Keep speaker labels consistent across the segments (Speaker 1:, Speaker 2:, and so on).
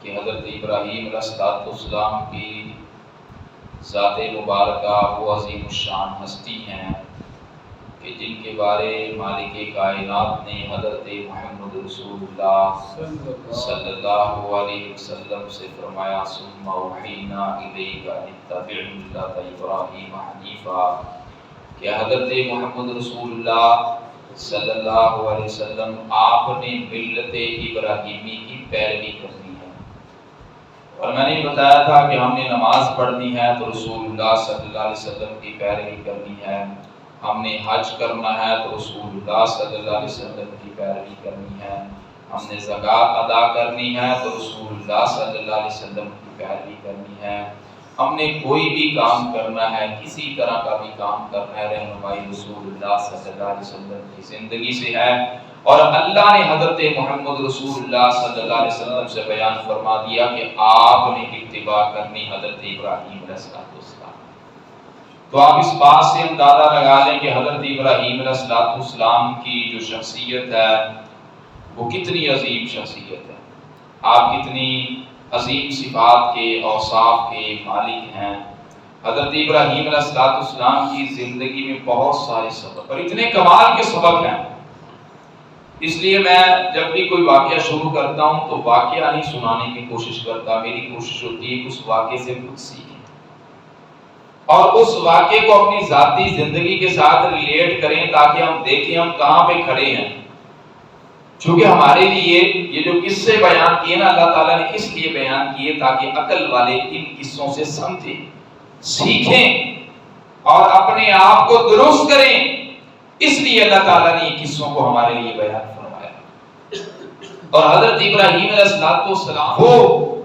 Speaker 1: کہ حضرت ابراہیم علیہ السلام کی ذات مبارکہ وہ عظیم الشان ہستی ہیں کہ جن کے بارے مالک کائنات نے حضرت محمد رسول اللہ صلی اللہ علیہ وسلم سے فرمایا ثم اوحینا الیک ان اتبع ملت ابراہیم حنیفا، کہ حضرت محمد رسول اللہ صلی اللہ علیہ وسلم آپ نے ملت ابراہیمی کی پیروی کرنی ہے۔ اور میں نے بتایا تھا کہ ہم نے نماز پڑھنی ہے تو رسول اللہ صلی اللہ علیہ وسلم کی پیروی کرنی ہے، ہم نے حج کرنا ہے تو رسول اللہ صلی اللہ علیہ وسلم کی پیروی کرنی ہے، ہم نے زکوٰۃ ادا کرنی ہے تو رسول اللہ صلی اللہ علیہ وسلم کی پیروی کرنی ہے، ہم نے کوئی بھی کام کرنا ہے، کسی طرح کا بھی کام کرنا ہے، رہنمائی رسول اللہ صلی اللہ علیہ وسلم کی زندگی سے ہے۔ اور اللہ نے حضرت محمد رسول اللہ صلی اللہ علیہ وسلم سے بیان فرما دیا کہ آپ نے اتباع کرنی حضرت ابراہیم علیہ السلام۔ تو آپ اس بات سے اندازہ لگا لیں کہ حضرت ابراہیم علیہ السلام کی جو شخصیت ہے وہ کتنی عظیم شخصیت ہے، آپ کتنی عظیم صفات کے اوصاف کے مالک ہیں۔ حضرت ابراہیم علیہ السلام کی زندگی میں بہت سارے سبق اور اتنے کمال کے سبق ہیں، اس لیے میں جب بھی کوئی واقعہ شروع کرتا ہوں تو واقعہ نہیں سنانے کی کوشش کرتا، میری کوشش ہوتی ہے کہ اس واقعے سے کچھ سیکھیں اور اس واقعے کو اپنی ذاتی زندگی کے ساتھ ریلیٹ کریں تاکہ ہم دیکھیں ہم کہاں پہ کھڑے ہیں۔ چونکہ ہمارے لیے یہ جو قصے بیان کیے نا اللہ تعالیٰ نے اس لیے بیان کیے تاکہ عقل والے ان قصوں سے سمجھیں، سیکھیں اور اپنے آپ کو درست کریں، اس لیے اللہ تعالیٰ نے یہ قصوں کو ہمارے لیے بیان فرمایا۔ اور حضرت ابراہیم علیہ السلام وہ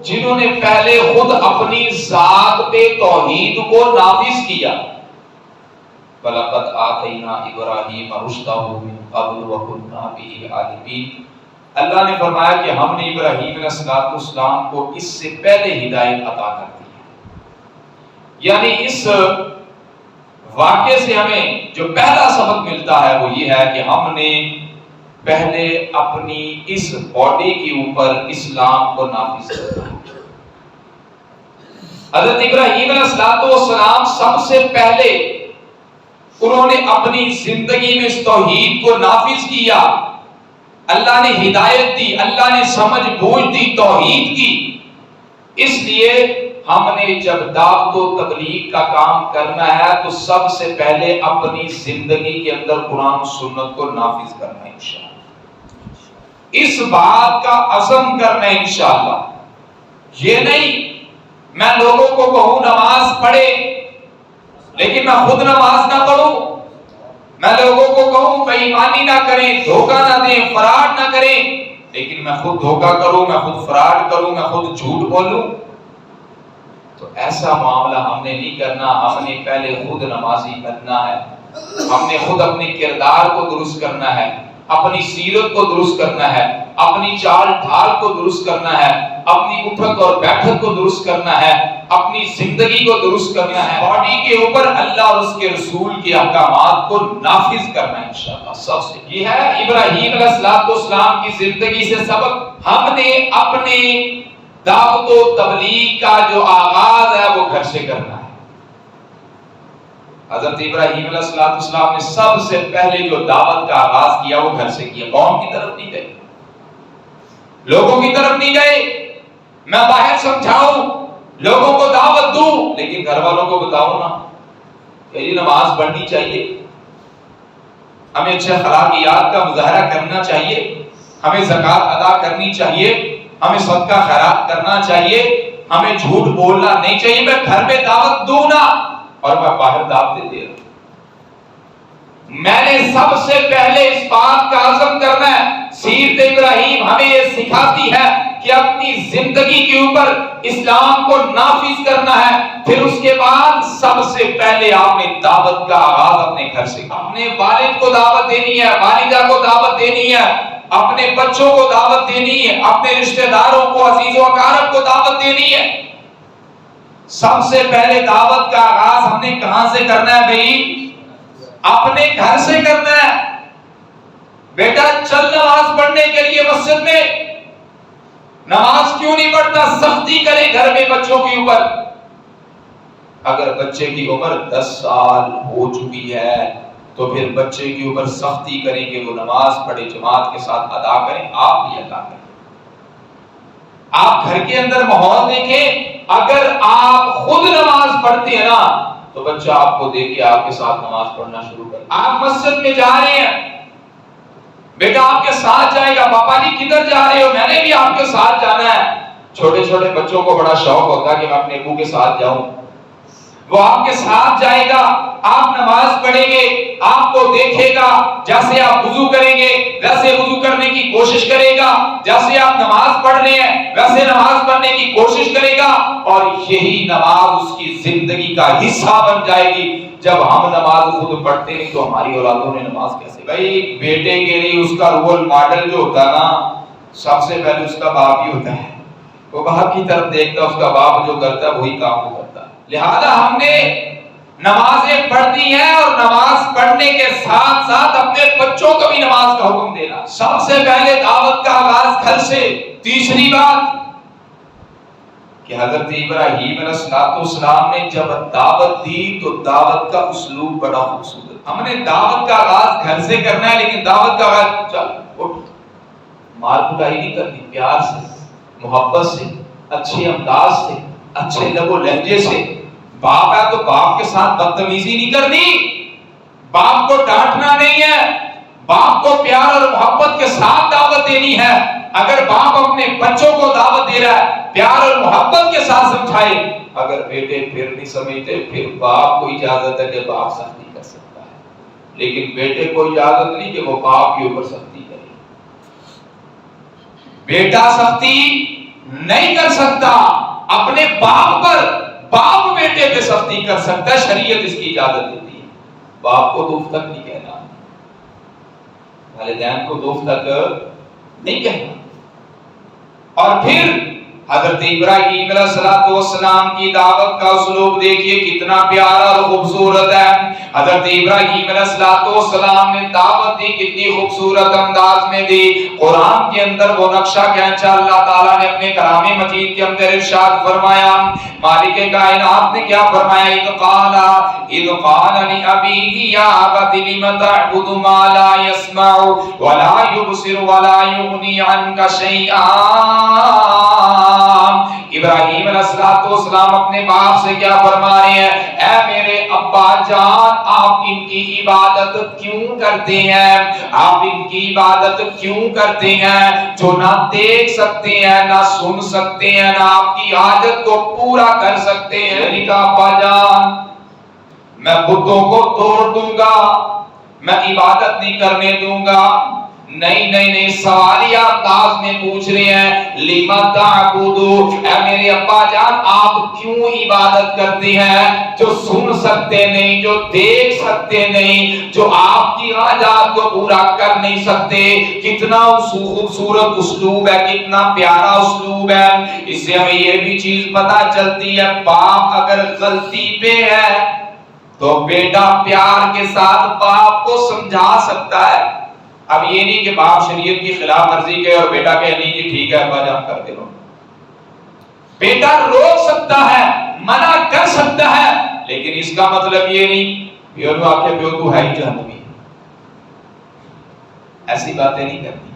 Speaker 1: جنہوں نے پہلے خود اپنی ذات پہ توحید کو نافذ کیا، وَلَقَدْ آتَيْنَا إِبْرَاهِيمَ رُشْدَهُ مِنْ قَبْلُ وَكُنَّا بِهِ عَالِمِينَ، اللہ نے فرمایا کہ ہم نے ابراہیم علیہ السلام کو اس سے پہلے ہدایت عطا کر دی ہے۔ یعنی اس واقعے سے ہمیں جو پہلا سبق ملتا ہے وہ یہ ہے کہ ہم نے پہلے اپنی اس باڈی کے اوپر اسلام کو نافذ کرنا ہے۔ حضرت ابراہیم علیہ السلام سب سے پہلے انہوں نے اپنی زندگی میں اس توحید کو نافذ کیا، اللہ نے ہدایت دی، اللہ نے سمجھ بوجھ دی توحید کی۔ اس لیے ہم نے جب دعوت و تبلیغ کا کام کرنا ہے تو سب سے پہلے اپنی زندگی کے اندر قرآن و سنت کو نافذ کرنا ہے انشاءاللہ، اس بات کا عزم کرنا ہے انشاءاللہ۔ یہ نہیں میں لوگوں کو کہوں نماز پڑھے لیکن میں خود نماز نہ پڑھوں، میں لوگوں کو کہوں بے ایمانی نہ کریں، دھوکہ نہ دیں، فراڈ نہ کریں، لیکن میں خود دھوکہ کروں، میں خود فراڈ کروں، میں خود جھوٹ بولوں، تو ایسا معاملہ ہم نے نہیں کرنا۔ ہم نے پہلے خود نمازی بننا ہے، ہم نے خود اپنے کردار کو درست کرنا ہے، اپنی سیرت کو درست کرنا ہے، اپنی چال ڈھال کو درست کرنا ہے، اپنی اٹھک اور بیٹھک کو درست کرنا ہے، اپنی زندگی کو درست کرنا ہے، باڈی کے اوپر اللہ اور اس کے رسول کے احکامات کو نافذ کرنا ہے انشاءاللہ۔ سب سے یہ ہے ابراہیم علیہ السلام کی زندگی سے سبق۔ ہم نے اپنے دعوت و تبلیغ کا جو آغاز ہے وہ گھر سے کرنا ہے۔ حضرت ابراہیم علیہ السلام نے سب سے پہلے جو دعوت کا آغاز کیا وہ گھر سے کیا، قوم کی طرف نہیں گئے، لوگوں کی طرف نہیں گئے، میں باہر سمجھاؤں، لوگوں کو دعوت دوں، لیکن گھر والوں کو بتاؤں نا کہ یہ نماز پڑھنی چاہیے، ہمیں اچھے اخلاقیات کا مظاہرہ کرنا چاہیے، ہمیں زکوٰۃ ادا کرنی چاہیے، ہمیں صدقہ خیرات کرنا چاہیے، ہمیں جھوٹ بولنا نہیں چاہیے۔ میں گھر میں دعوت دوں نا اور میں باہر دعوتیں دے رہا ہوں۔ میں نے سب سے پہلے اس بات کا عزم کرنا ہے۔ سیرت ابراہیم ہمیں یہ سکھاتی ہے کہ اپنی زندگی کے اوپر اسلام کو نافذ کرنا ہے، پھر اس کے بعد سب سے پہلے آپ نے دعوت کا آغاز اپنے گھر سے کرنا ہے۔ اپنے والد کو دعوت دینی ہے، والدہ کو دعوت دینی ہے، اپنے بچوں کو دعوت دینی ہے، اپنے رشتہ داروں کو، عزیز و اقارب کو دعوت دینی ہے۔ سب سے پہلے دعوت کا آغاز ہم نے کہاں سے کرنا ہے بھائی؟ اپنے گھر سے کرنا ہے۔ بیٹا چل نماز پڑھنے کے لیے مسجد میں، نماز کیوں نہیں پڑھتا؟ سختی کرے گھر میں بچوں کے اوپر. اگر بچے کی عمر 10 سال ہو چکی ہے تو پھر بچے کے اوپر سختی کریں کہ وہ نماز پڑھے، جماعت کے ساتھ ادا کریں. آپ بھی ادا کریں. آپ گھر کے اندر ماحول دیکھیں، اگر آپ خود نماز پڑھتے ہیں نا تو بچہ آپ کو دیکھ کے آپ کے ساتھ نماز پڑھنا شروع کر. آپ مسجد میں جا رہے ہیں، بیٹا آپ کے ساتھ جائے گا. پاپا جی کدھر جا رہے ہو؟ میں نے بھی آپ کے ساتھ جانا ہے. چھوٹے چھوٹے بچوں کو بڑا شوق ہوتا ہے کہ میں اپنے ابو کے ساتھ جاؤں. وہ آپ کے ساتھ جائے گا، آپ نماز پڑھیں گے، آپ کو دیکھے گا، جیسے آپ وضو کریں گے ویسے وضو کرنے کی کوشش کرے گا، جیسے آپ نماز پڑھ رہے ہیں ویسے نماز پڑھنے کی کوشش کرے گا، اور یہی نماز اس کی زندگی کا حصہ بن جائے گی. جب ہم نماز خود پڑھتے ہیں تو ہماری اولادوں نے نماز کیسے؟ بھائی بیٹے کے لیے اس کا رول ماڈل جو ہوتا ہے نا، سب سے پہلے اس کا باپ ہی ہوتا ہے. وہ باپ کی طرف دیکھتا، اس کا باپ جو کرتا ہے وہی کام وہ کرتا ہے. لہذا ہم نے نمازیں پڑھنی ہے، اور نماز پڑھنے کے ساتھ ساتھ اپنے بچوں کو بھی نماز کا حکم دینا. سب سے پہلے دعوت کا آغاز گھر سے. تیسری بات کہ حضرت ابراہیم علیہ السلام نے جب دعوت دی تو دعوت کا اسلوب بڑا خوبصورت. ہم نے دعوت کا آغاز گھر سے کرنا ہے، لیکن دعوت کا آغاز چل اٹھ، مار کٹائی نہیں کرنی، پیار سے، محبت سے، اچھے انداز سے، اچھے لب و لہجے سے. باپ ہے تو باپ کے ساتھ بدتمیزی نہیں کرنی، باپ کو ڈانٹنا نہیں ہے، باپ کو پیار اور محبت کے ساتھ دعوت دینی ہے. اگر باپ اپنے بچوں کو دعوت دے رہا ہے پیار اور محبت کے ساتھ سمجھائے. اگر بیٹے پھر نہیں سمجھتے پھر باپ کو اجازت ہے کہ باپ سختی کر سکتا ہے، لیکن بیٹے کو اجازت نہیں کہ وہ باپ کے اوپر سختی کرے. بیٹا سختی نہیں کر سکتا اپنے باپ پر، باپ بیٹے پہ سختی کر سکتا ہے، شریعت اس کی اجازت دیتی ہے. باپ کو دف تک نہیں کہنا، والدین کو دف تک نہیں کہنا. اور پھر حضرت ابراہیم علیہ السلام کی دعوت کا اسلوب دیکھیے کتنا پیارا اور خوبصورت ہے. حضرت ابراہیم علیہ السلام نے دعوت دی، کتنی خوبصورت انداز میں دی. قرآن کے اندر وہ نقشہ کھینچا اللہ تعالیٰ نے اپنے کلام مجید کے اندر ارشاد فرمایا. مالک کائنات نے کیا فرمایا؟ اذ قال لأبيه يا أبت لم تعبد ما لا يسمع ولا يبصر ولا يغني عنك شيئا. ابراہیم علیہ السلام اپنے باپ سے کیا فرما رہے ہیں؟ اے میرے ابا جان، آپ ان کی عبادت کیوں کرتے ہیں؟ آپ ان کی عبادت کیوں کرتے ہیں جو نہ دیکھ سکتے ہیں، نہ سن سکتے ہیں، نہ آپ کی حاجت کو پورا کر سکتے ہیں؟ نے کہا ابا جان میں بتوں کو توڑ دوں گا، میں عبادت نہیں کرنے دوں گا. نہیں سوالیہ انداز میں پوچھ رہے ہیں لِمَ تَعْبُدُ، اے میرے ابا جان آپ کیوں عبادت کرتے ہیں جو سن سکتے نہیں، جو دیکھ سکتے نہیں، جو آپ کی حاجات کو پورا کر نہیں سکتے. کتنا خوبصورت اسلوب ہے، کتنا پیارا اسلوب ہے. اس سے ہمیں یہ بھی چیز پتہ چلتی ہے باپ اگر غلطی پہ ہے تو بیٹا پیار کے ساتھ باپ کو سمجھا سکتا ہے. اب یہ نہیں کہ باپ شریعت کی خلاف ورزی کے اور بیٹا کہے نہیں جی ٹھیک ہے ابا جان کرتے رہو. بیٹا روک سکتا ہے، منع کر سکتا ہے، لیکن اس کا مطلب یہ نہیں پیو تو آپ کے پیو تو ہے ہی جہنمی. ایسی باتیں نہیں کرنی.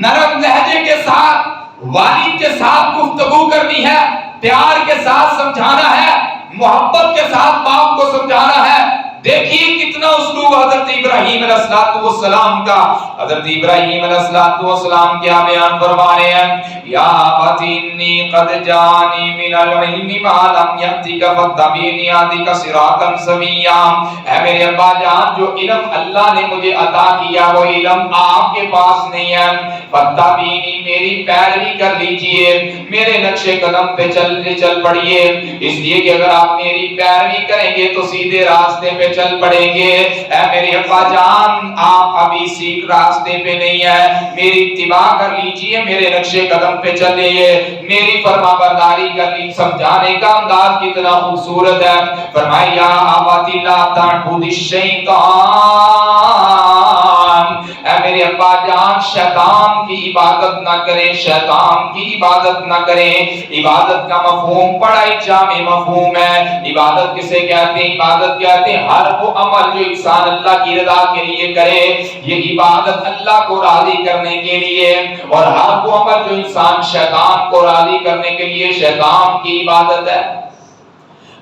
Speaker 1: نرم لہجے کے ساتھ والد کے ساتھ گفتگو کرنی ہے، پیار کے ساتھ سمجھانا ہے، محبت کے ساتھ باپ کو سمجھانا ہے. دیکھیے کتنا اسلوب حضرت ابراہیم علیہ السلام کا. حضرت ابراہیم علیہ السلام کیا بیان فرما رہے ہیں؟ یا ابت انی قد جانی من العلم ما لم یأتک فاتبعنی اهدک صراطا سویا. اے میرے ابا جان جو علم اللہ نے مجھے عطا کیا وہ علم آپ کے پاس نہیں ہے. فاتبعنی میری پیروی کر لیجئے، میرے نقش قدم پہ چل پڑیے. اس لیے کہ اگر آپ میری پیروی کریں گے تو سیدھے راستے پہ چل پڑیں گے. اے میرے ابا جان آپ ابھی سیکھ راستے پہ نہیں ہے، میری اتباع کر لیجئے، میرے نقش قدم پہ چلیے، میری فرما برداری کر لیجئے. سمجھانے کا انداز کتنا خوبصورت ہے. فرمایا ابت لا تعبد الشیطان اے میرے ابا جان شیطان کی عبادت نہ کریں، شیطان کی عبادت نہ کریں۔ عبادت کا مفہوم بڑا ہی جامع مفہوم ہے۔ عبادت کسے کہتے ہیں؟ عبادت کہتے ہیں ہر وہ عمل جو انسان اللہ کی رضا کے لیے کرے، یہ عبادت اللہ کو راضی کرنے کے لیے، اور ہر وہ عمل جو انسان شیطان کو راضی کرنے کے لیے شیطان کی عبادت ہے۔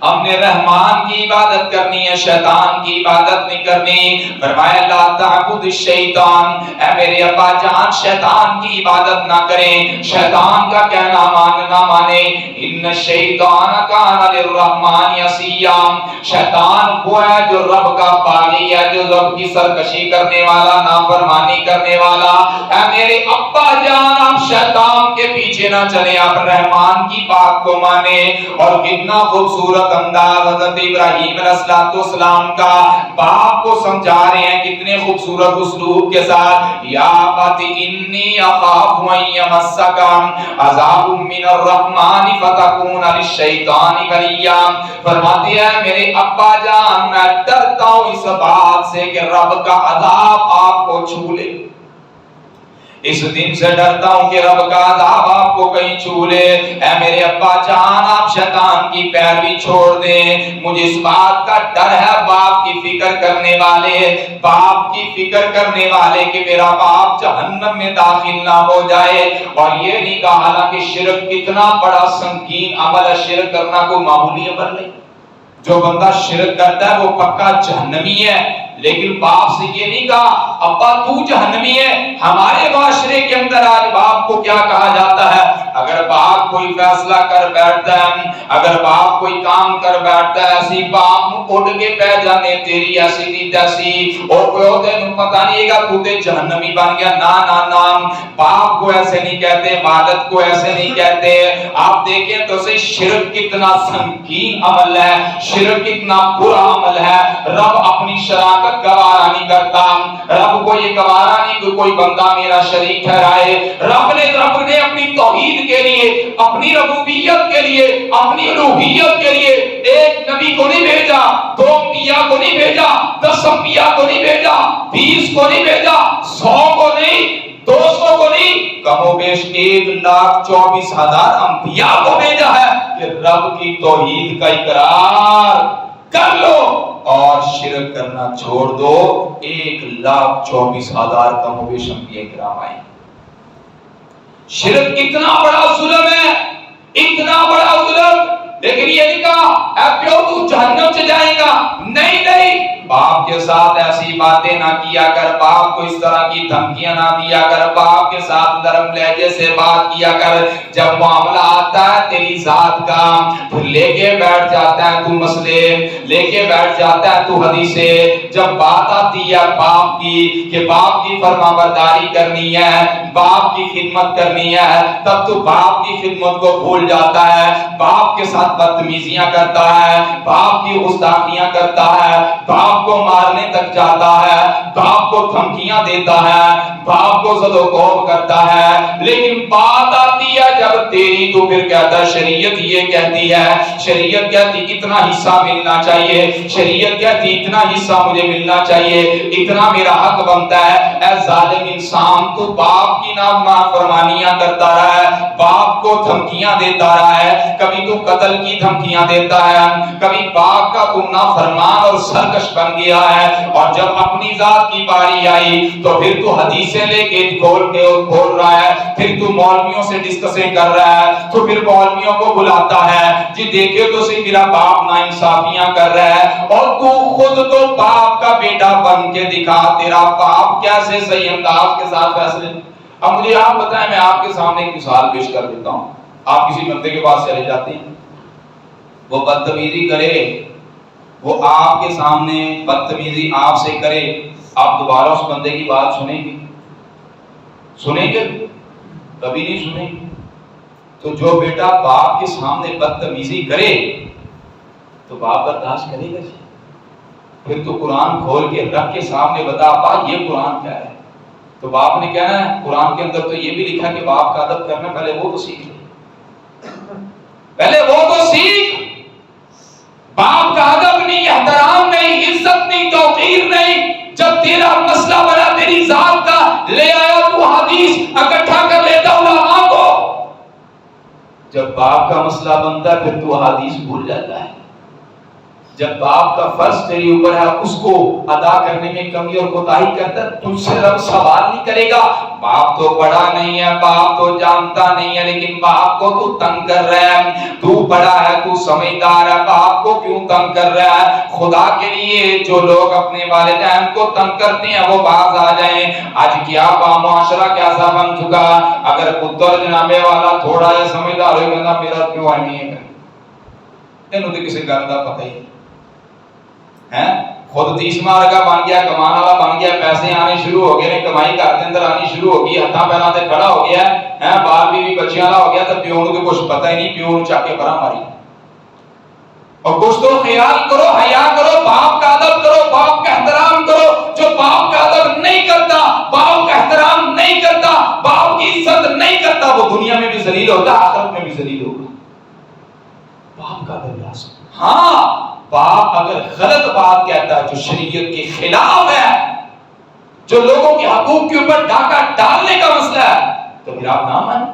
Speaker 1: ہم نے رحمان کی عبادت کرنی ہے، شیطان کی عبادت نہیں کرنی۔ فرمایا لا تعبد الشیطان، اے میرے ابا جان شیطان کی عبادت نہ کریں، شیطان کا کہنا ماننا مانے۔ ان الشیطان کان للرحمن عصیا، شیطان وہ ہے جو رب کا باغی ہے، جو رب کی سرکشی کرنے والا، نافرمانی کرنے والا۔ اے میرے ابا جان آپ شیطان کے پیچھے نہ چلیں، آپ رحمان کی بات کو مانیں۔ اور کتنا خوبصورت انداز حضرت ابراہیم علیہ السلام کا باپ کو سمجھا رہے ہیں، کتنے خوبصورت اسلوب کے ساتھ۔ یا ابت انی اخاف ان یمسک عذاب من الرحمن فتکون للشیطان ولیا، فرماتے ہیں میرے ابا جان میں ڈرتا ہوں اس بات سے کہ رب کا عذاب آپ کو چھو لے، اس دن سے ڈرتا ہوں کہ رب کا عذاب آپ کو کہیں چھو لے۔ اے میرے ابا جان آپ شیطان کی پیروی چھوڑ دیں، مجھے اس بات کا ڈر ہے باپ کی فکر کرنے والے، باپ کی فکر کرنے والے کہ میرا باپ جہنم میں داخل نہ ہو جائے۔ اور یہ نہیں کہا حالانکہ شرک کتنا بڑا سنگین عمل ہے، شرک کرنا کوئی معمولی عمل نہیں، جو بندہ شرک کرتا ہے وہ پکا جہنمی ہے۔ لیکن باپ سے یہ نہیں کہا ابا تو جہنمی ہے۔ ہمارے معاشرے کے اندر آج باپ کو کیا کہا جاتا ہے؟ اگر باپ کوئی فیصلہ کر بیٹھتا ہے، اگر باپ کوئی کام کر بیٹھتا ہے، ایسی باپ نو اڑ کے پہ جانے تیری ایسی دی تیسی، اور کوئی ہوتے نو پتہ نہیں گا تو تے جہنمی بن گیا۔ نا نا نا، باپ کو ایسے نہیں کہتے، والد کو ایسے نہیں کہتے۔ آپ دیکھیں تو سے شرک کتنا سنگین عمل ہے، شرک کتنا برا عمل ہے۔ رب اپنی شراکت گوارا نہیں کرتا، رب کو یہ گوارا نہیں کہ کوئی بندہ میرا شریک ٹھہرائے۔ رب نے اپنی توحید کے لیے، اپنی ربوبیت کے لیے، اپنی الوہیت کے لیے ایک نبی کو نہیں بھیجا، 2 انبیاء کو نہیں بھیجا، 10 انبیاء کو نہیں بھیجا، 20 کو نہیں بھیجا، 100 کو نہیں، 200 کو نہیں، کم و بیش 1,24,000 انبیاء کو بھیجا ہے کہ رب کی توحید کا اقرار کر لو اور شرک کرنا چھوڑ دو۔ 1,24,000 کم و بیش انبیاء کرام آئے۔ شرک اتنا بڑا ظلم ہے، اتنا بڑا ظلم، لیکن یہ نہیں کہا اے پیو تو جہنم سے جائے گا، نہیں نہیں، باپ کے ساتھ ایسی باتیں نہ کیا کر، باپ کو اس طرح کی دھمکیاں نہ دیا کر، باپ کے ساتھ نرم لہجے سے بات کیا کر۔ جب معاملہ آتا ہے تیری ذات کا، پھر لے کے بیٹھ جاتا ہے تو مسئلے، لے کے بیٹھ جاتا ہے تو حدیثیں۔ جب بات آتی ہے باپ کی کہ باپ کی فرما برداری کرنی ہے، باپ کی خدمت کرنی ہے، تب تو باپ کی خدمت کو بھول جاتا ہے، باپ کے ساتھ بدتمیزیاں کرتا ہے، باپ کی گستاخیاں کرتا ہے، باپ کو مارنے تک جاتا ہے، باپ کو دھمکیاں دیتا ہے، باپ کو زد و کوب کرتا ہے۔ لیکن بات آتی ہے جب تیری تو پھر کہتا ہے شریعت یہ کہتی ہے، شریعت کہتی اتنا حصہ ملنا چاہیے، شریعت کہتی اتنا حصہ مجھے ملنا چاہیے، اتنا میرا حق بنتا ہے۔ اے ظالم انسان تو باپ کی نافرمانیاں کرتا رہا ہے، باپ کو دھمکیاں دیتا رہا ہے، کبھی تو قتل کی دھمکیاں دیتا ہے، کبھی باپ کا تو نافرمان اور سرکش بن گیا ہے، اور جب اپنی ذات کی باری آئی تو پھر تو حدیثیں لے کے کھول رہا ہے، پھر تو مولویوں سے ڈسکسیں کر رہا ہے، تو پھر مولویوں کو بلاتا ہے جی دیکھے تو صحیح میرا باپ ناانصافیاں کر رہا ہے، اور تو خود تو باپ کا بیٹا بن کے دکھا، تیرا باپ کیسے صحیح انداز کے ساتھ فیصلے۔ اب مجھے آپ بتائیں، میں آپ کے سامنے ایک مثال پیش کر دیتا ہوں۔ آپ کسی بندے کے پاس چلے جاتے ہیں، وہ بدتمیزی کرے، وہ آپ کے سامنے بدتمیزی آپ سے کرے، آپ دوبارہ اس بندے کی بات سنیں گے؟ سنیں گے؟ کبھی نہیں سنیں گے۔ تو جو بیٹا باپ کے سامنے بدتمیزی کرے تو باپ برداشت کرے گا؟ پھر تو قرآن کھول کے رب کے سامنے بتا با یہ قرآن کیا ہے، تو باپ نے کہنا ہے قرآن کے اندر تو یہ بھی لکھا کہ باپ کا ادب کرنا، پہلے وہ تو سیکھ لے، پہلے وہ تو سیکھ۔ باپ کا ادب نہیں، احترام نہیں، عزت نہیں، توقیر نہیں، جب تیرا مسئلہ بنا تیری ذات جب باپ کا مسئلہ بنتا ہے پھر تو احادیث بھول جاتا ہے. جب باپ کا فرض تیرے اوپر ہے اس کو ادا کرنے میں کمی اور کوتاہی کرتا ہے تجھ سے رب سوال نہیں کرے گا. باپ تو بڑا نہیں ہے, باپ تو جانتا نہیں ہے, لیکن باپ کو تو تنگ کر رہا ہے. تو بڑا ہے, تو سمجھدار ہے, باپ کو کیوں تنگ کر رہا ہے؟ خدا کے لیے جو لوگ اپنے والدین کو تنگ کرتے ہیں وہ باز آ جائیں. آج کیا معاشرہ کیسا بن چکا. اگر پتر جنابے والا تھوڑا یا سمجھدار ہو گا میرا کیوں نہیں ہے تینوں تو کسی گل کا پتہ ہی خود 30 مار کا بن گیا, کمان والا بن گیا, پیسے آنے شروع ہو گئے, کمائی گھر کے اندر آنی شروع ہو گئی, ہاتھاں پیراں تے کھڑا ہو گیا ہے, بال بیوی بچیاں والا ہو گیا, تو پیو نوں کچھ پتہ ہی نہیں, پیو نوں چک کے پرا ماری. اور کچھ تو خیال کرو, حیا کرو, باپ کا ادب کرو, باپ کا احترام کرو. جو باپ کا ادب نہیں کرتا, باپ کا احترام نہیں کرتا, باپ کی عزت نہیں کرتا, وہ دنیا میں بھی ذلیل ہوتا ہے, آخرت میں بھی ذلیل ہوگا. باپ کا ادب لازم. ہاں باپ اگر غلط بات کہتا ہے جو شریعت کے خلاف ہے, جو لوگوں کے حقوق کے اوپر ڈاکہ ڈالنے کا مسئلہ ہے, تو پھر آپ نہ مانیں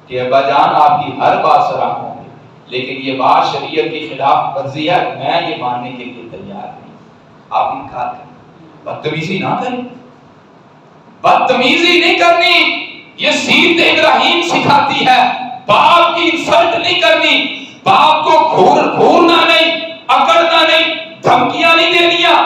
Speaker 1: کہ ابا جان آپ کی ہر بات سراہ ہوں گے, لیکن یہ بات شریعت کے خلاف ورزی ہے, میں یہ ماننے کے لیے تیار نہیں. آپ انکار کریں, بدتمیزی نہ کریں, بدتمیزی نہیں کرنی. یہ سیرت ابراہیم سکھاتی ہے. باپ کی انسلٹ نہیں کرنی, باپ کو گھورنا نہیں, اکڑنا نہیں, دھمکیاں نہیں دینیاں,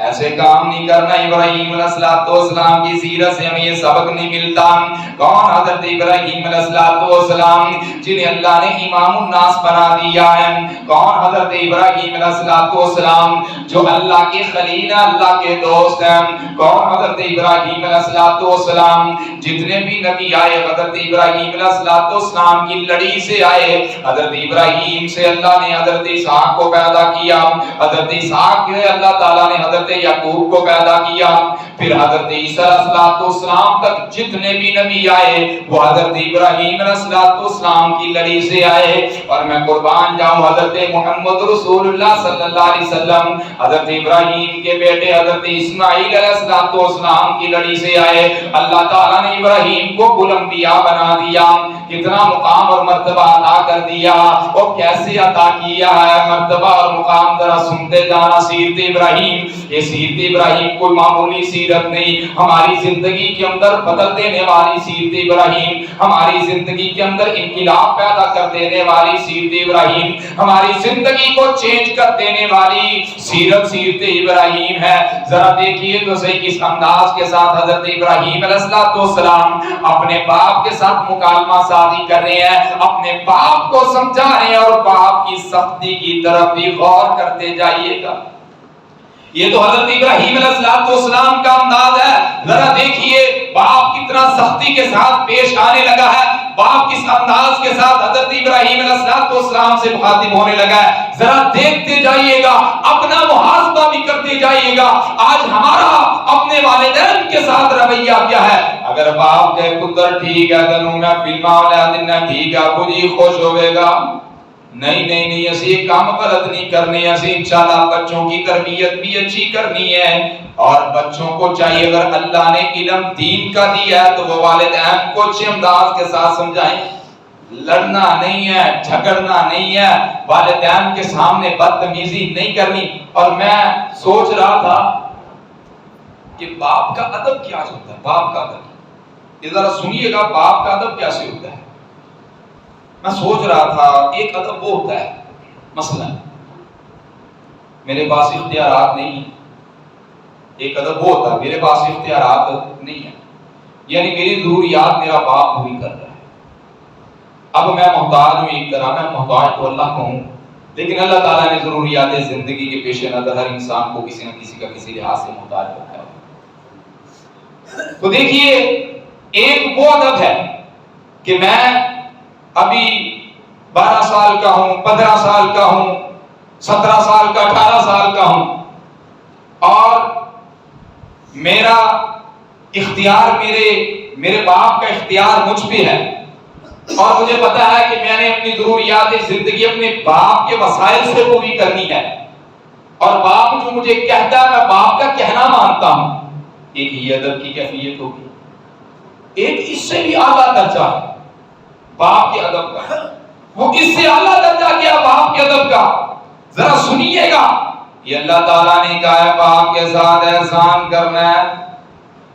Speaker 1: ایسے کام نہیں کرنا. ابراہیم علیہ السلام کی سیرت سے ہمیں یہ سبق نہیں ملتا. کون حضرت ابراہیم علیہ السلام جنہیں اللہ نے امام الناس بنا دیا ہے؟ کون حضرت ابراہیم علیہ السلام جو اللہ کے خلیل ہیں, اللہ کے دوست ہیں؟ کون حضرت ابراہیم علیہ السلام جتنے بھی نبی آئے حضرت ابراہیم علیہ السلام کی لڑی سے آئے. حضرت ابراہیم سے اللہ نے حضرت اسحاق کو پیدا کیا, حضرت اسحاق سے اللہ تعالیٰ نے حضرت یعقوب کو پیدا کیا, پھر حضرت عیسیٰ علیہ السلام تک جتنے بھی نبی آئے وہ حضرت ابراہیم علیہ السلام کی لڑی سے آئے. اور میں قربان جاؤں, حضرت محمد رسول اللہ صلی اللہ علیہ وسلم حضرت ابراہیم کے بیٹے حضرت اسماعیل علیہ السلام کی لڑی سے آئے. اللہ تعالیٰ نے ابراہیم کو الانبیاء بنا دیا, کتنا مقام اور مرتبہ عطا کر دیا. اور کیسے عطا کیا ہے مرتبہ اور مقام, ذرا سنتے جانا. سیرت ابراہیم, یہ سیرت ابراہیم کوئی معمولی سیرت نہیں, ہماری زندگی کے اندر بدل دینے والی سیرت ابراہیم, ہماری زندگی کے اندر انقلاب پیدا کر دینے والی سیرت ابراہیم, ہماری زندگی کو چینج کر دینے والی سیرت ابراہیم ہے. ذرا دیکھیے تو صحیح کس انداز کے ساتھ حضرت ابراہیم علیہ السلام اپنے باپ کے ساتھ مکالمہ سازی کر رہے ہیں, اپنے باپ کو سمجھا رہے ہیں, اور باپ کی سختی کی طرف بھی غور کرتے جائیے گا. یہ تو حضرت ابراہیم علیہ السلام کا انداز ہے. ذرا دیکھیے باپ کتنا سختی کے ساتھ پیش آنے لگا ہے, باپ کس انداز کے ساتھ حضرت ابراہیم علیہ السلام سے مخاطب ہونے لگا ہے. ذرا دیکھتے جائیے گا, اپنا محاسبہ بھی کرتے جائیے گا. آج ہمارا اپنے والدین کے ساتھ رویہ کیا ہے؟ اگر باپ کے پتر ٹھیک ہے تنوں میں فلمہ والے دن ٹھیک ہے ابو جی خوش ہوئے گا, نہیں اسی کام غلط نہیں کرنے, اسی انشاءاللہ بچوں کی تربیت بھی اچھی کرنی ہے. اور بچوں کو چاہیے اگر اللہ نے علم دین کا دیا ہے تو وہ والدین کو اچھے انداز کے ساتھ سمجھائیں. لڑنا نہیں ہے, جھگڑنا نہیں ہے, والدین کے سامنے بدتمیزی نہیں کرنی. اور میں سوچ رہا تھا کہ باپ کا ادب کیا ہوتا ہے. باپ کا ادب یہ ذرا سنیے گا, باپ کا ادب کیسے ہوتا ہے. میں سوچ رہا تھا ایک ادب وہ ہوتا ہے, مثلا میرے پاس اختیارات نہیں, ایک ادب وہ ہوتا ہے میرے پاس اختیارات نہیں ہے, یعنی میری ضروریات میرا باپ پوری کر رہا ہے. اب میں محتاج ہوں, ایک طرح میں محتاج تو اللہ کو ہوں, لیکن اللہ تعالیٰ نے ضروریات زندگی کے پیش نظر ہر انسان کو کسی نہ کسی کا کسی لحاظ سے محتاج بنایا. تو دیکھیے ایک وہ ادب ہے کہ میں ابھی 12 سال کا ہوں, 15 سال کا ہوں, 17 سال کا, 18 سال کا ہوں, اور میرا اختیار میرے باپ کا اختیار مجھ پہ ہے, اور مجھے پتا ہے کہ میں نے اپنی ضروریات زندگی اپنے باپ کے وسائل سے پوری کرنی ہے, اور باپ جو مجھے کہتا ہے میں باپ کا کہنا مانتا ہوں. ایک یہ ادب کی کیفیت ہوگی. ایک اس سے بھی اعلیٰ درجہ ہے, باپ کے ادب کا، وہ اس سے اعلیٰ درجہ کیا باپ کے ادب کا. ذرا سنیے گا، یہ اللہ تعالیٰ نے کہا ہے باپ کے ساتھ احسان کرنا ہے،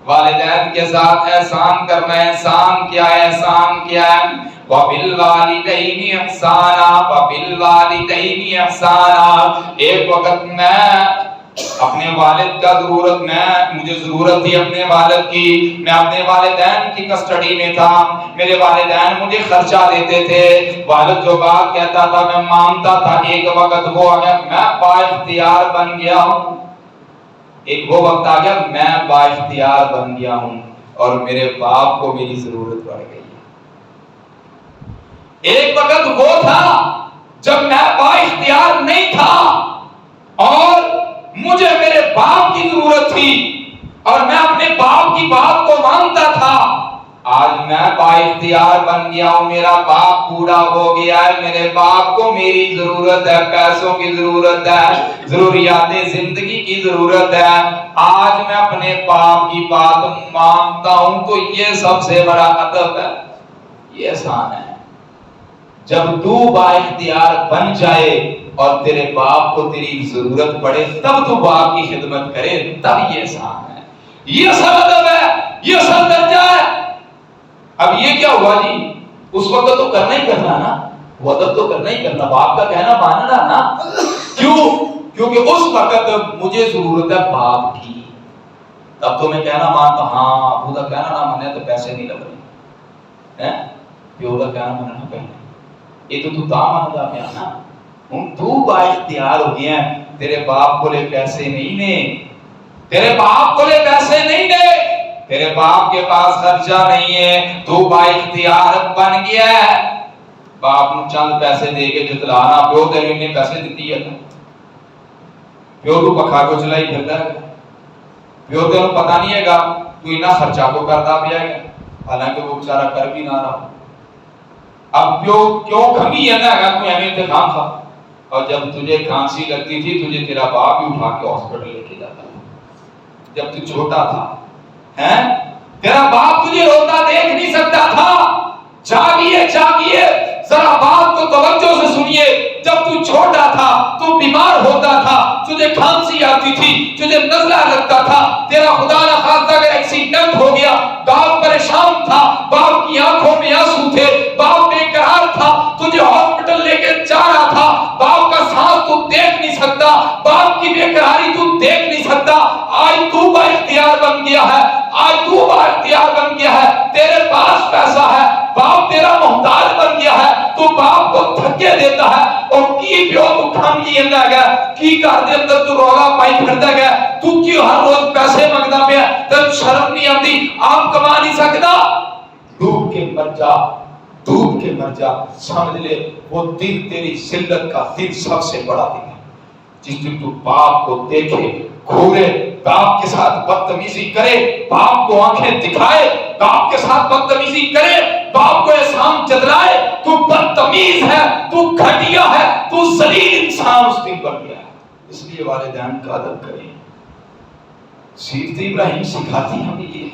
Speaker 1: والدین کے ساتھ احسان کرنا ہے. احسان کیا ہے؟ احسان کیا ہے؟ وَبِالْوَالِدَيْنِ احسانا وَبِالْوَالِدَيْنِ احسانا. ایک وقت میں اپنے والد کا ضرورت، مجھے ضرورت تھی اپنے والد کی، میں اپنے والدین کی کسٹڈی میں تھا، میرے والدین مجھے خرچہ دیتے تھے، والد جو بات کہتا تھا میں مانتا تھا. ایک وقت وہ آ گیا میں با اختیار بن گیا ہوں، ایک وہ وقت آ گیا میں با اختیار بن گیا ہوں اور میرے باپ کو میری ضرورت پڑ گئی. ایک وقت وہ تھا جب میں با اختیار نہیں تھا اور مجھے میرے باپ کی ضرورت تھی اور میں اپنے باپ کی بات کو مانتا تھا. آج میں با اختیار بن گیا ہوں، میرا باپ بوڑھا ہو گیا ہے، میرے باپ کو میری ضرورت ہے، پیسوں کی ضرورت ہے، ضروریات زندگی کی ضرورت ہے. آج میں اپنے باپ کی بات مانتا ہوں تو یہ سب سے بڑا ادب ہے، یہ احسان ہے. جب تو با اختیار بن جائے اور تیرے باپ کو تیری ضرورت پڑے تب تو باپ کی خدمت کرے، تب یہ احسان ہے، یہ سب ادب ہے، یہ سب درجہ ہے. اب یہ کیا ہوا جی؟ اس وقت تو کرنا ہی کرنا نا، وہ ادب تو کرنا ہی کرنا، باپ کا کہنا ماننا نا. کیوں؟ کیونکہ اس وقت مجھے ضرورت ہے باپ کی، تب تو میں کہنا مانتا. ہاں ابو کا کہنا نہ مانے تو پیسے نہیں لگ رہے، پیو کا کہنا ماننا پہلے، یہ تو مانتا پیا نا. تو با اختیار ہو گیا، تیرے باپ کو لے پیسے نہیں نے، تیرے باپ کو لے پیسے نہیں نے، تیرے باپ کے پاس خرچہ نہیں ہے، تو با اختیار بن گیا ہے. باپ نو چند پیسے دے کے جتلانا، پیو تیرے نے پیسے دیتی ہے، پیو تو پکھا کو چلائی پھرتا ہے، پیو تیرے پتہ نہیں ہے گا تو اتنا خرچہ کو کرتا پیا ہے، حالانکہ وہ بیچارہ کر بھی نہ رہا. اب کیوں کمی ہے نا تو ہمیں انتخاب تھا، اور جب تجھے کھانسی لگتی تھی تجھے تیرا باپ ہی اٹھا کے ہاسپٹل لے کے جاتا تھا. جب تو چھوٹا تھا تیرا باپ تجھے روتا دیکھ نہیں سکتا تھا. جاگیے ذرا بات کو توجہ سے سنیے. جب تو چھوٹا تھا تو بیمار ہوتا تھا، تجھے کھانسی آتی تھی، تجھے نزلہ لگتا تھا، تیرا خدا نہ خواستہ اگر ایکسیڈنٹ ہو گیا، باپ پریشان تھا، باپ کی آنکھوں میں آنسو تھے، باپ بے قرار تھا، تجھے ہاسپٹل لے کے جا رہا تھا. باپ کا سانس تو دیکھ نہیں سکتا، باپ کی بے قراری تو دیکھ نہیں سکتا. آج تو با اختیار بن گیا ہے، آج تو با اختیار بن گیا ہے، تیرے پاس پیسہ ہے، باپ تیرا محتاج بن گیا ہے، تو باپ کو دھکے دیتا ہے اور کی پیو تو کھان کی اندہ گیا کی کار دے اندر تو رولا پائی پھردا گیا. تو کیوں ہر روز پیسے مانگدا پیا؟ تجھے شرم نہیں آتی؟ آپ کما نہیں سکتا؟ ڈوب کے مر جا، ڈوب کے مر جا. سمجھ لے وہ دن تیری ذلت کا دن سب سے بڑا دن ہے، جس دن تو باپ کو دیکھے گھورے، باپ کے ساتھ بدتمیزی کرے، باپ کو آنکھیں دکھائے، باپ کے ساتھ بدتمیزی کرے، باپ کو احسان جتلائے. تو بدتمیز ہے، تو گھٹیا ہے، تو ذلیل انسان اس دن بن گیا ہے. اس لیے والدین کا ادب کریں. سیرت ابراہیم سکھاتی ہمیں یہ.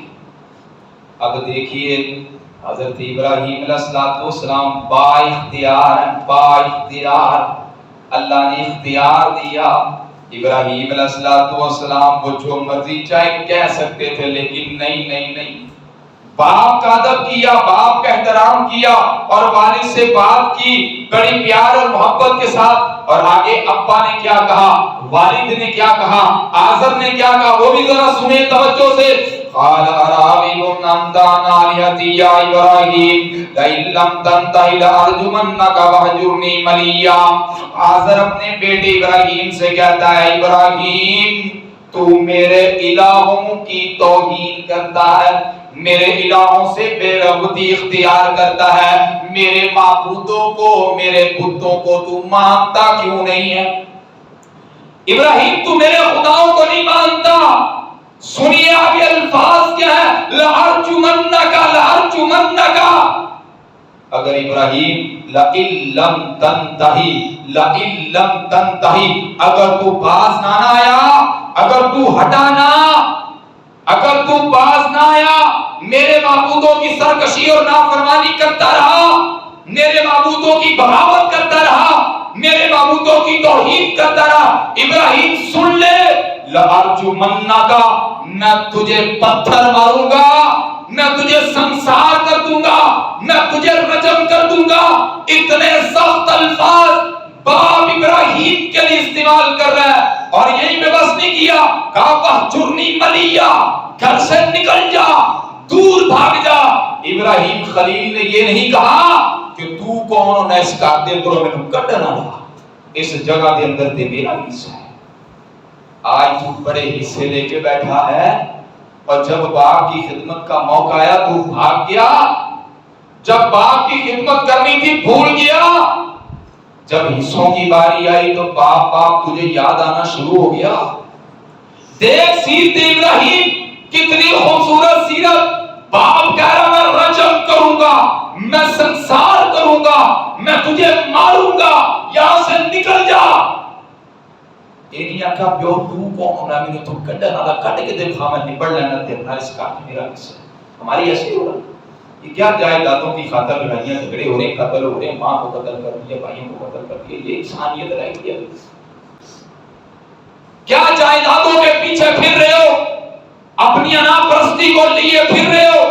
Speaker 1: اب دیکھیے حضرت ابراہیم علیہ السلام با اختیار اللہ نے اختیار دیا. ابراہیم علیہ السلام وہ جو مرضی چاہے کہہ سکتے تھے، لیکن نہیں، باپ کا ادب کیا، باپ کا احترام کیا اور والد سے بات کی بڑی پیار اور محبت کے ساتھ. اور آگے ابا نے کیا کہا، والد نے کیا کہا، آزر نے کیا کہا، وہ بھی ذرا سنیں توجہ سے. قال اراغب انت عن آلهتي يا ابراہیم لئن لم تنته لارجمنك واهجرني مليا. آزر اپنے بیٹے ابراہیم سے کہتا ہے، ابراہیم تو میرے الہوں کی توہین کرتا ہے، میرے الہوں سے بے رغبتی اختیار کرتا ہے، میرے معبودوں کو، میرے بتوں کو تو مانتا کیوں نہیں ہے؟ ابراہیم تو میرے خداؤں کو نہیں مانتا. سنیے آگے الفاظ کیا ہے، لَأَرْجُمَنَّكَ. اگر ابراہیم لَإِلَّمْ تَنْتَهِ، اگر تو باز نہ آیا، اگر تو ہٹا نہ، اگر تو باز نہ آیا، میرے معبودوں کی سرکشی اور نافرمانی کرتا رہا، میرے معبودوں کی بغاوت کرتا رہا، میرے معبودوں کی توہین کرتا رہا، ابراہیم سن لے، لَأَرْجُمَنَّكَ، میں تجھے پتھر ماروں گا، میں تجھے سنسار کر دوں گا، میں تجھے رجم کر دوں گا۔ اتنے سخت الفاظ باپ ابراہیم کے لیے استعمال کر رہا ہے، اور یہی پہ بس نہیں کیا، کہا وَاہْجُرْنِی مَلِیًّا، گھر سے نکل جا، دور بھاگ جا۔ ابراہیم خلیل نے یہ نہیں کہا کہ تو کون ہے اس کا دے تو میں کٹنا رہا، اس جگہ کے اندر تے میرا حصہ ہے۔ آج تو بڑے حصے لے کے بیٹھا ہے، اور جب باپ کی خدمت کا موقع آیا تو بھاگ گیا، جب باپ کی خدمت کرنی تھی بھول گیا، جب حصوں کی باری آئی تو باپ تجھے یاد آنا شروع ہو گیا۔ دیکھ سیرت ابراہیم کتنی خوبصورت سیرت، باپ کہہ رہا میں رجم کروں گا، میں سنسار کروں گا، میں تجھے ماروں گا، یہاں سے نکل جا۔ یہ نہیں آکھا پیو تو کون ہونا، میں نے تو کٹنا تھا، کٹ کے دکھا میں نبڑ لینا تیرنا، اس کا میرا حصہ ہے۔ ہماری ایسے ہو رہا ہے، یہ کیا جائیدادوں کی خاطر لڑائیاں جھگڑے ہو رہے ہیں، قتل ہو رہے ہیں، ماں کو قتل کر دیا، بھائیوں کو قتل کر دیا، یہ انسانیت رہ گئی ہے؟ کیا جائیدادوں کے پیچھے پھر رہے ہو، اپنی انا پرستی کو لیے پھر رہے ہو،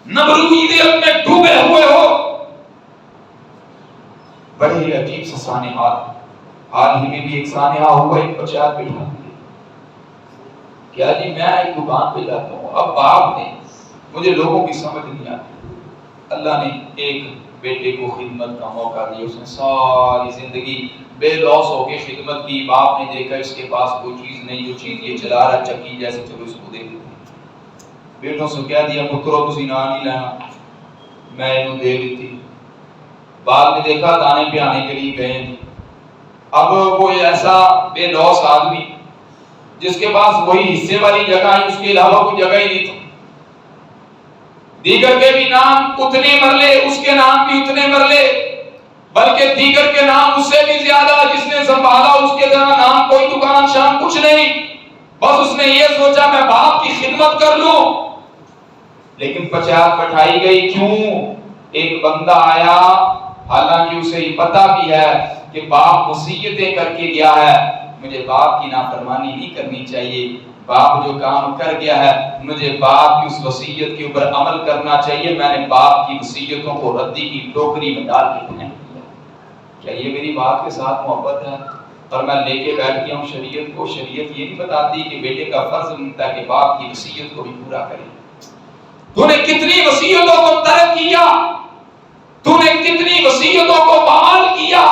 Speaker 1: نمرودیت میں ڈوبے ہوئے ہو؟ بڑے ہی عجیب سے سانحات، حال ہی میں بھی ایک سانحہ ہوا، ایک پچات بٹھا دیا، کیا جی میں ایک دکان پہ جاتا ہوں، اب باپ نے مجھے لوگوں کی سمجھ نہیں آتی، اللہ نے ایک بیٹے کو خدمت کا موقع دیا، اس نے ساری زندگی بے لوس ہو کے خدمت کی، باپ نے دیکھا اس کے پاس کوئی چیز نہیں، جو چیز یہ چلا رہا چکی جیسے، چلو اس کو دے دیتے، بیٹوں سے کہہ دیا پترو تسی نہ نہیں لینا، میں انہوں دے دیتی، بعد میں دیکھا دانے پہ آنے کے لیے گئے تھے، اب وہ ایسا بے لوس آدمی جس کے پاس وہی حصے والی جگہ ہے، اس کے علاوہ کوئی جگہ ہی نہیں تھی، دیگر کے بھی نام اتنے مرلے، اس کے نام بھی اتنے مرلے، بلکہ دیگر کے نام اس سے بھی زیادہ، جس نے سنبھالا اس کے نام کوئی دکان شام کچھ نہیں، بس اس نے یہ سوچا میں باپ کی خدمت کر لوں۔ لیکن پچات بٹھائی گئی، کیوں؟ ایک بندہ آیا، حالانکہ اسے یہ پتا بھی ہے کہ باپ وصیتیں کر کے گیا ہے، مجھے باپ کی نافرمانی نہیں کرنی چاہیے، باپ جو کام کر گیا ہے مجھے باپ کی اس وصیت کے اوپر عمل کرنا چاہیے، میں نے باپ کی وصیتوں کو ردی کی ٹوکری میں ڈال کے پھینک دیا۔ کیا یہ میری باپ کے ساتھ محبت ہے؟ اور میں لے کے بیٹھ گیا ہوں شریعت کو، شریعت یہ نہیں بتاتی کہ بیٹے کا فرض بنتا ہے کہ باپ کی وصیت کو بھی پورا کرے۔ تو نے کتنی وصیتوں کو ترک کیا، تو نے کتنی وصیتوں کو بحال کیا،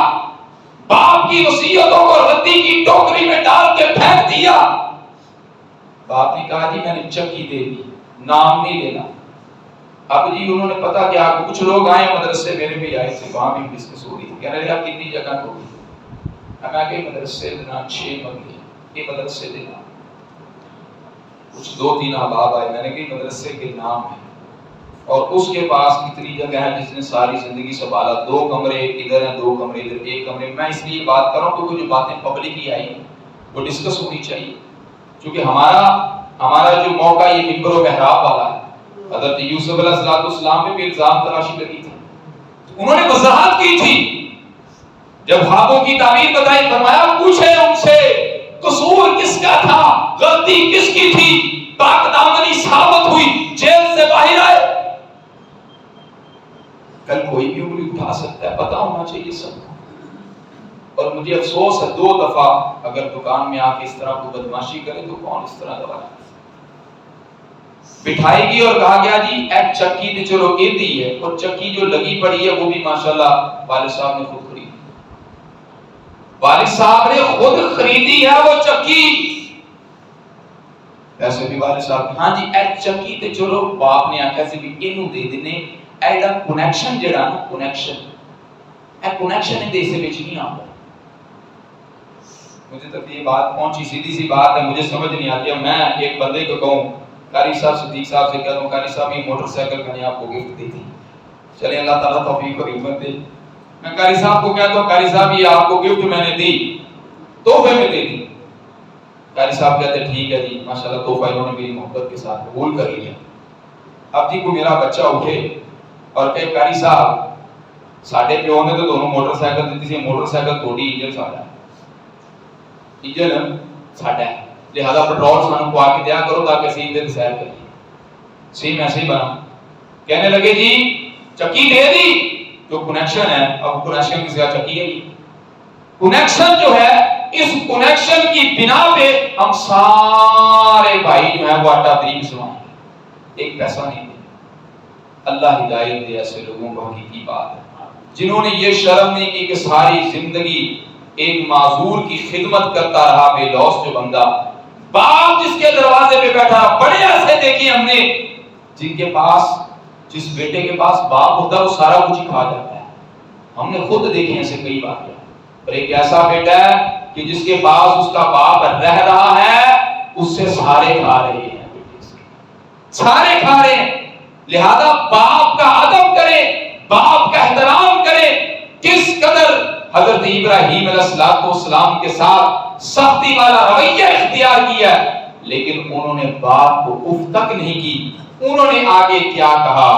Speaker 1: باپ کی وصیتوں کو ردی کی ٹوکری میں ڈال کے پھینک دیا۔ باپ نے کہا جی میں نے چکی دے دی، نام نہیں لینا۔ اب جی انہوں نے پتا کیا، کچھ لوگ آئے مدرسے میرے بھی آئے تھے، وہاں بھی ڈسکس ہو رہی تھی، کہہ رہے آپ کتنی جگہ کو میں کہ مدرسے دینا 6 مرلے، یہ مدرسے دینا، کچھ 2-3 احباب آئے، میں نے کہ مدرسے کے نام ہے، اور اس کے پاس کتنی جگہ ہے جس نے ساری زندگی سنبھالا، 2 کمرے ادھر ہیں، 2 کمرے ادھر، 1 کمرے میں اس لیے بات کر رہا ہوں کیونکہ جو باتیں پبلک ہی آئی وہ ڈسکس ہونی چاہیے، کیونکہ ہمارا جو موقع یہ منبر و محراب والا ہے۔ حضرت یوسف علیہ السلام پہ بھی الزام تراشی لگی تھی، انہوں نے وضاحت کی تھی، جب خوابوں کی تعبیر بتائی فرمایا پوچھے ان سے قصور کس کا تھا، غلطی کس کی تھی، پاک دامنی ثابت ہوئی، جیل سے باہر آئے۔ کل کوئی بھی انگلی اٹھا سکتا ہے، پتہ ہونا چاہیے سب کو۔ اور مجھے افسوس ہے 2 دفعہ اگر دکان میں آ کے اس طرح کو بدماشی کرے تو کون اس طرح دبا بٹھائی گئی، اور کہا گیا جی ایک چکی تو چلو ایدھی ہے، اور چکی جو لگی پڑی ہے وہ بھی ماشاءاللہ والد صاحب نے خود خریدی، والد صاحب نے خود خریدی ہے وہ چکی، ایسے بھی والد صاحب ہاں جی ایک چکی تے چلو باپ نے آکھیا سی بھی اینو دے دینے، ایڈا کنیکشن جڑا نا کنیکشن دے سے وچ نہیں آندا۔ مجھے تک یہ بات پہنچی، سیدھی سی بات ہے، مجھے سمجھ نہیں آتی، میں ایک بندے کو کہوں قاری صاحب صدیق صاحب سے کہتا ہوں قاری صاحب یہ موٹر سائیکل میں نے آپ کو گفٹ دی تھی، چلیں اللہ تعالیٰ توفیق اور ہمت دے، میں قاری صاحب کو کہتا ہوں قاری صاحب یہ آپ کو گفٹ میں نے دی، تحفے میں دے دی، قاری صاحب کہتے ہیں ٹھیک ہے جی ماشاءاللہ تحفہ انہوں نے میری محبت کے ساتھ قبول کر لیا۔ اب جی کو میرا بچہ اٹھے اور کہے قاری صاحب ساڈے پیو نے تو دونوں موٹر سائیکل دیتی سی، موٹر سائیکل تھوڑی، انجن ساڈا ہے، انجن ساڈا ہے، لہذا پیٹرول سانو پوا کے دیا کرو تاکہ اسی انجن سیر کریے۔ سیم ایسے ہی بنا، کہنے لگے جی چکی دے دی، جو کنیکشن ہے، اب کنیکشن کی جگہ چکی ہے، کنیکشن جو ہے، اس کنیکشن کی بنا پہ ہم سارے بھائی جو ہیں وہ آٹا فری مسلمان، ایک پیسہ نہیں دے۔ اللہ ہدایت دے ایسے لوگوں کو، حقیقی بات ہے جنہوں نے یہ شرم نہیں کی کہ ساری زندگی ایک معذور کی خدمت کرتا رہا، بے لوث جو بندہ، باپ جس کے دروازے پہ بیٹھا، بڑے ایسے دیکھے ہم نے جن کے پاس، جس بیٹے کے پاس باپ ہوتا ہے وہ سارا کچھ ہی کھا جاتا ہے، ہم نے خود دیکھے ایسے کئی بات ہے۔ اور ایک ایسا بیٹا ہے کہ جس کے پاس اس کا باپ رہ رہا ہے، اس سے سارے کھا رہے ہیں، سارے کھا رہے ہیں، لہذا باپ کا ادب کرے، باپ کا احترام کرے۔ کس قدر حضرت ابراہیم علیہ السلام کے ساتھ سختی والا رویہ اختیار کیا، لیکن انہوں نے باپ کو اف تک نہیں کی۔ انہوں نے آگے کیا کہا،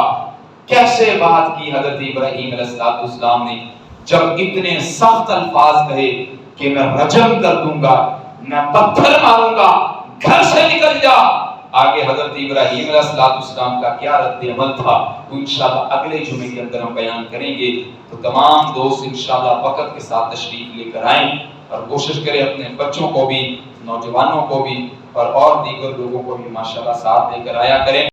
Speaker 1: کیسے بات کی حضرت ابراہیم علیہ السلام نے، جب اتنے سخت الفاظ کہے کہ میں رجم کر دوں گا، میں پتھر ماروں گا، گھر سے نکل جا۔ آگے حضرت ابراہیم علیہ السلام کا کیا رد عمل تھا، وہ انشاءاللہ اگلے جمعے کے اندر ہم بیان کریں گے۔ تو تمام دوست انشاءاللہ وقت کے ساتھ تشریف لے کر آئیں، اور کوشش کریں اپنے بچوں کو بھی، نوجوانوں کو بھی، اور دیگر لوگوں کو بھی ماشاءاللہ ساتھ لے کر آیا کریں۔